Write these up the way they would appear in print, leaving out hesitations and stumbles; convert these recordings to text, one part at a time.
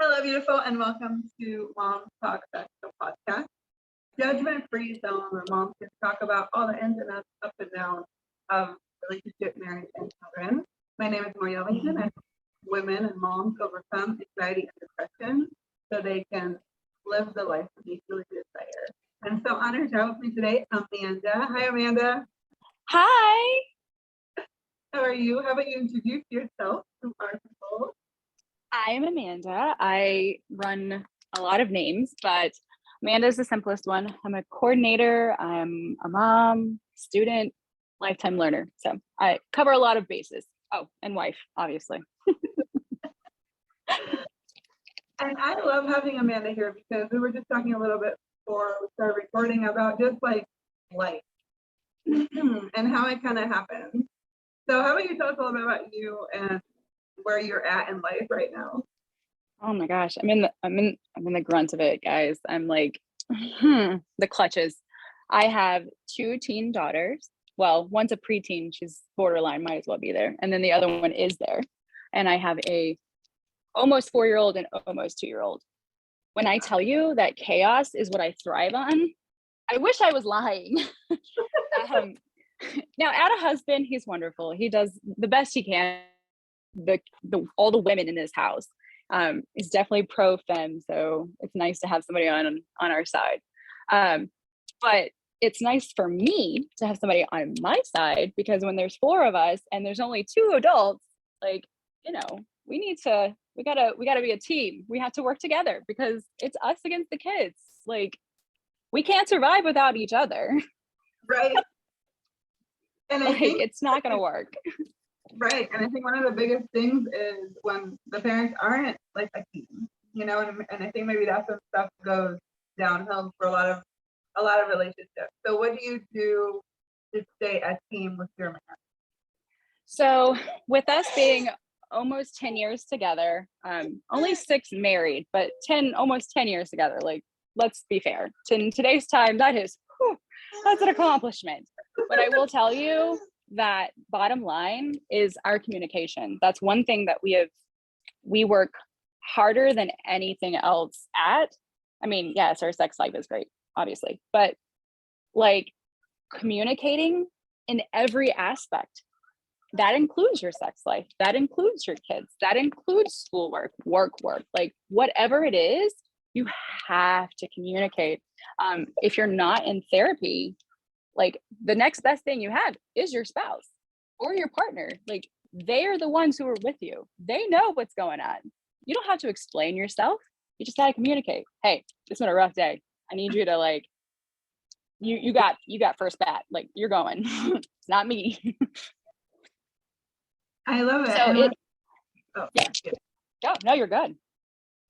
Hello, beautiful, and welcome to Mom Talk Special Podcast. Judgment-free zone where moms can talk about all the ins and outs, up and downs of relationship, marriage, and children. My name is Maria Ellington. I help women and moms overcome anxiety and depression so they can live the life that they truly desire. And so honored to have with me today, Amanda. Hi, Amanda. Hi. How are you? How about you introduce yourself to our people? I am Amanda. I run a lot of names, but Amanda is the simplest one. I'm a coordinator. I'm a mom, student, lifetime learner. So I cover a lot of bases. Oh, and wife, obviously. And I love having Amanda here because we were just talking a little bit before we started recording about just like life and how it kind of happens. So how about you tell us a little bit about you and where you're at in life right now? Oh my gosh, I'm in the grunt of it, guys. I'm like the clutches. I have 2 teen daughters. Well, one's a preteen, she's borderline, might as well be there, and then the other one is there. And I have a almost 4-year-old and almost 2-year-old. When I tell you that chaos is what I thrive on, I wish I was lying. Now, I had a husband. He's wonderful. He does the best he can. All the women in this house is definitely pro femme, so it's nice to have somebody on our side. But it's nice for me to have somebody on my side because when there's 4 of us and there's only 2 adults, like, you know, we gotta be a team. We have to work together because it's us against the kids. Like, we can't survive without each other. Right. And I think it's not gonna work. Right. And I think one of the biggest things is when the parents aren't like a team, you know, and I think maybe that's when stuff goes downhill for a lot of relationships. So what do you do to stay a team with your man? So with us being almost 10 years together, only 6 married, but almost 10 years together. Like, let's be fair. In today's time, that's an accomplishment. But I will tell you that bottom line is our communication. That's one thing that we work harder than anything else at. I mean, yes, our sex life is great, obviously, but like communicating in every aspect, that includes your sex life, that includes your kids, that includes schoolwork, work, like whatever it is, you have to communicate. If you're not in therapy, like the next best thing you have is your spouse or your partner. Like, they are the ones who are with you. They know what's going on. You don't have to explain yourself. You just gotta communicate. Hey, it's been a rough day. I need you to like, you got first bat. Like, you're going. It's not me. I love it. So no, you're good.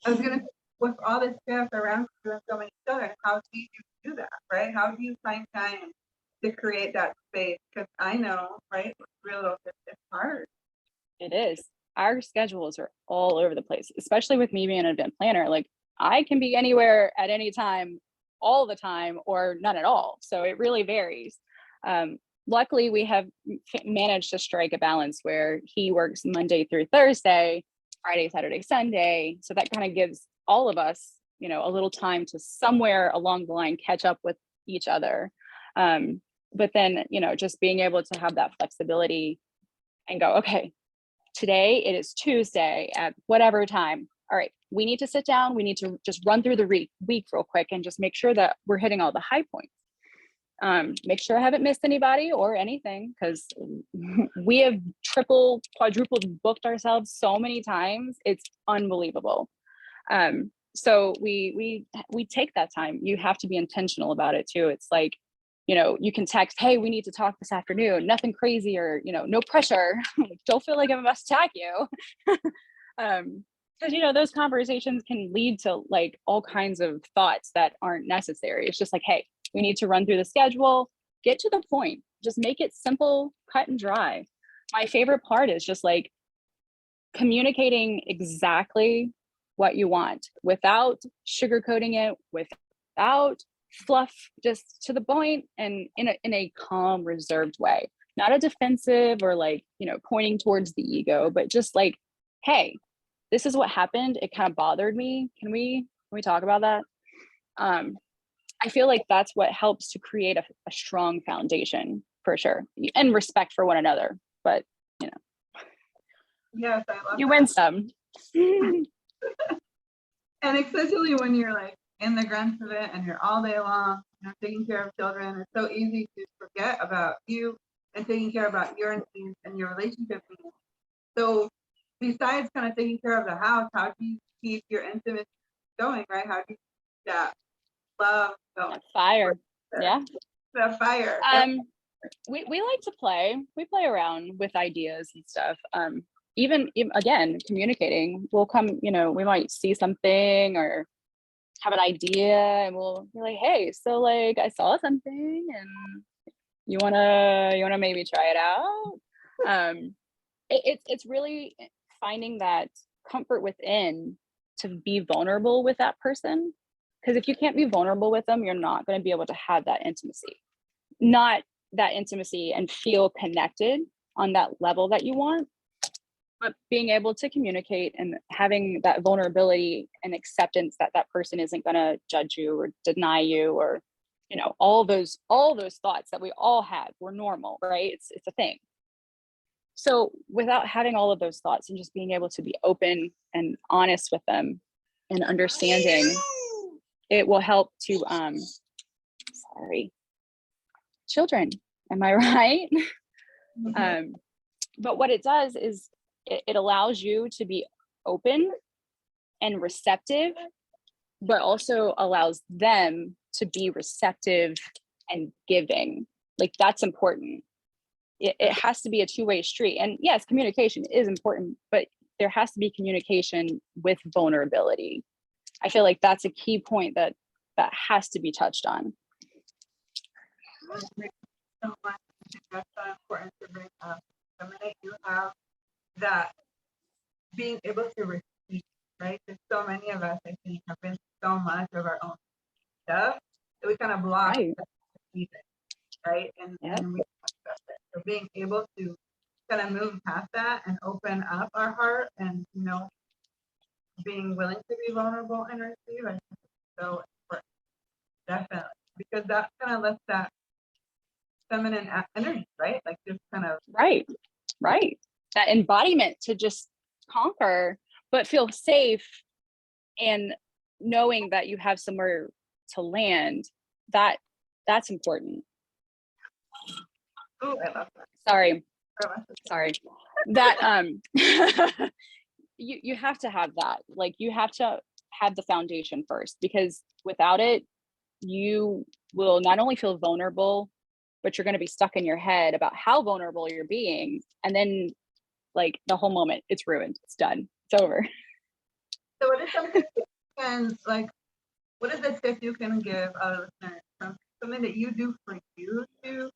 I was gonna, with all this stuff around you and so many children, how do you do that, right? How do you find time to create that space? Because I know, right, it's hard. It is. Our schedules are all over the place, especially with me being an event planner. Like, I can be anywhere at any time, all the time, or none at all. So it really varies. Luckily, we have managed to strike a balance where he works Monday through Thursday, Friday, Saturday, Sunday. So that kind of gives all of us, you know, a little time to somewhere along the line catch up with each other. But then, you know, just being able to have that flexibility and go, okay, today it is Tuesday at whatever time. All right, we need to sit down. We need to just run through the week real quick and just make sure that we're hitting all the high points. Make sure I haven't missed anybody or anything, because we have triple, quadrupled booked ourselves so many times. It's unbelievable. So we take that time. You have to be intentional about it too. It's like, you know, you can text, hey, we need to talk this afternoon, nothing crazy, or, you know, no pressure. Don't feel like I must attack you. Because, you know, those conversations can lead to like all kinds of thoughts that aren't necessary. It's just like, hey, we need to run through the schedule, get to the point, just make it simple, cut and dry. My favorite part is just like communicating exactly what you want without sugarcoating it, without fluff, just to the point, and in a calm, reserved way. Not a defensive or like, you know, pointing towards the ego, but just like, hey, this is what happened. It kind of bothered me. Can we talk about that? I feel like that's what helps to create a strong foundation for sure, and respect for one another. But you know, Yes, I love you that. win some. And especially when you're like in the grunt of it and you're all day long, you know, taking care of children, it's so easy to forget about you and taking care about your needs and your relationship needs. So besides kind of taking care of the house, how do you keep your intimacy going, right? How do you keep that love going? Fire. Yeah. The fire. We like to play. We play around with ideas and stuff. Even again, communicating. We'll come, you know, we might see something or have an idea, and we'll be like, hey, so like I saw something, and you wanna maybe try it out. It's really finding that comfort within to be vulnerable with that person, because if you can't be vulnerable with them, you're not going to be able to have that intimacy, not that intimacy and feel connected on that level that you want, but being able to communicate and having that vulnerability and acceptance that that person isn't going to judge you or deny you, or you know, all those thoughts that we all have, we're normal, right? It's a thing. So without having all of those thoughts and just being able to be open and honest with them and understanding, it will help to sorry, children, am I right? But what it does is it allows you to be open and receptive, but also allows them to be receptive and giving. Like, that's important. It has to be a two-way street. And yes, communication is important, but there has to be communication with vulnerability. I feel like that's a key point that has to be touched on. So much. That's so important to bring up. The minute you have that being able to receive, right? Because so many of us, I think, have been so much of our own stuff that we kind of block receiving, right? And we accept it. So being able to kind of move past that and open up our heart, and you know, being willing to be vulnerable and receive, I think it's so important, definitely, because that kind of lets that feminine energy, right? Like just kind of right, that embodiment to just conquer, but feel safe, and knowing that you have somewhere to land. That's important. Oh, I love that. Sorry. That you have to have that. Like, you have to have the foundation first, because without it, you will not only feel vulnerable, but you're going to be stuck in your head about how vulnerable you're being, and then like the whole moment, it's ruined, it's done, it's over. So what is something and like what is the tip you can give our listeners from something that you do for you to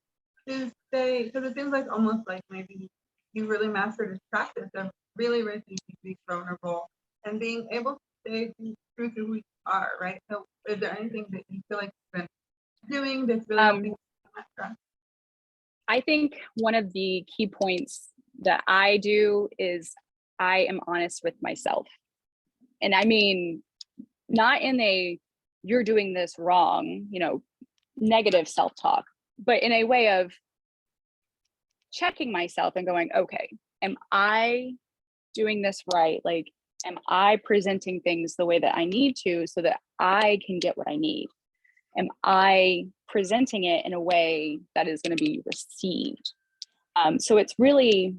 stay, because it seems like almost like maybe you really mastered this practice of really refusing to be vulnerable and being able to stay true to who you are, right? So is there anything that you feel like you've been doing that's really helping you that trust? I think one of the key points that I do is I am honest with myself. And I mean, not in a you're doing this wrong, you know, negative self-talk, but in a way of checking myself and going, okay, am I doing this right? Like, am I presenting things the way that I need to so that I can get what I need? Am I presenting it in a way that is going to be received? So it's really,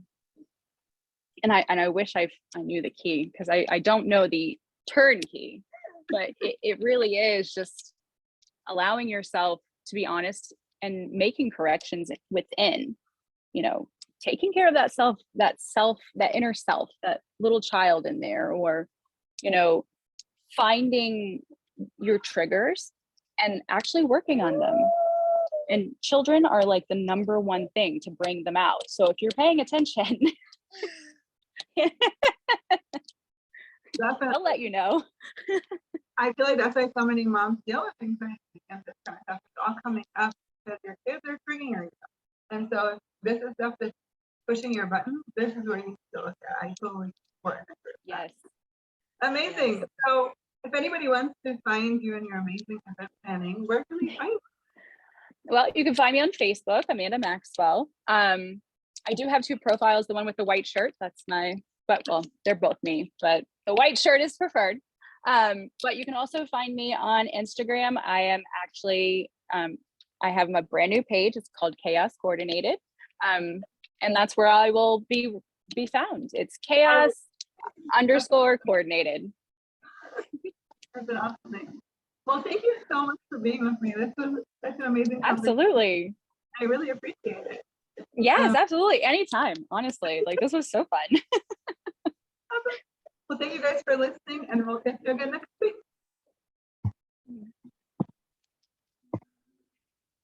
and I wish I knew the key, because I don't know the turnkey, but it really is just allowing yourself to be honest and making corrections within, you know, taking care of that inner self, that little child in there, or, you know, finding your triggers and actually working on them. And children are like the number one thing to bring them out. So if you're paying attention, I'll let you know. I feel like that's why so many moms deal with things and this kind of stuff. It's all coming up because your kids are triggering you. And so if this is stuff that's pushing your button, this is where you need to look at. I totally support it. Yes. Amazing. So if anybody wants to find you and your amazing event planning, where can they find you? Well, you can find me on Facebook, Amanda Maxwell. I do have 2 profiles. The one with the white shirt, that's well, they're both me, but the white shirt is preferred. But you can also find me on Instagram. I am actually, I have my brand new page. It's called Chaos Coordinated. And that's where I will be found. It's chaos_coordinated. That's an awesome name. Well, thank you so much for being with me. This was such an amazing conversation. Absolutely. I really appreciate it. Yes, absolutely. Anytime, honestly. Like, this was so fun. Well, thank you guys for listening, and we'll catch you again next week.